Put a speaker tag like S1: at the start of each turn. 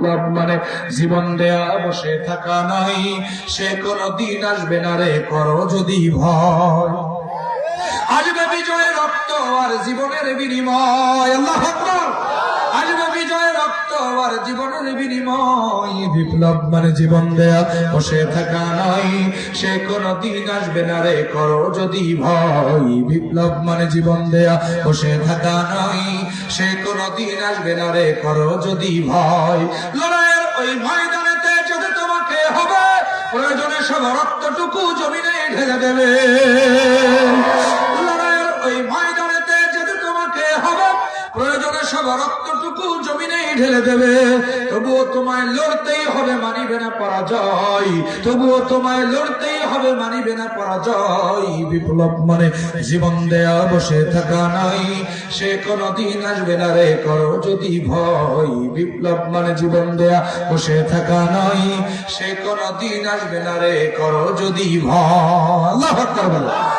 S1: বিপ্লব মানে জীবন দেয়া বসে থাকা নাই, সে কোনদিন আসবে না রে করো যদি ভয়। আসবে বিজয় রক্ত আর জীবনের বিনিময়, আল্লাহু আকবার। আসবে বিজয় রক্ত আর জীবনের বিনিময়, বিপ্লব মানে জীবন দেয়া বসে থাকা নাই, সে কোনদিন আসবে না রে করো যদি ভয়। বিপ্লব মানে জীবন দেয়া বসে থাকা নাই, সে কোনদিন আসবে না রে করো যদি ভয়। লড়াইয়ের ওই ময়দানেতে যদি তোমাকে হবে, প্রয়োজনে সব রক্তটুকু জমিনে ঢেলে দেবে। লড়াইয়ের ওই ময়দানেতে যদি তোমাকে হবে, প্রয়োজনে সব রক্তটুকু জমিনে ঢেলে দেবে। তবুও তোমায় লড়তেই হবে, মানিবে না পরাজয়। তবুও তোমায় লড়তেই হবে, মানিবে না পরাজয়। বিপ্লব মানে জীবন দেয়া বসে থাকা নাই, সে কোনদিন আসবে না রে করো যদি ভয়। বিপ্লব মানে জীবন দেয়া বসে থাকা নাই, সে কোনদিন আসবে না রে করো যদি ভয়। আল্লাহু আকবার।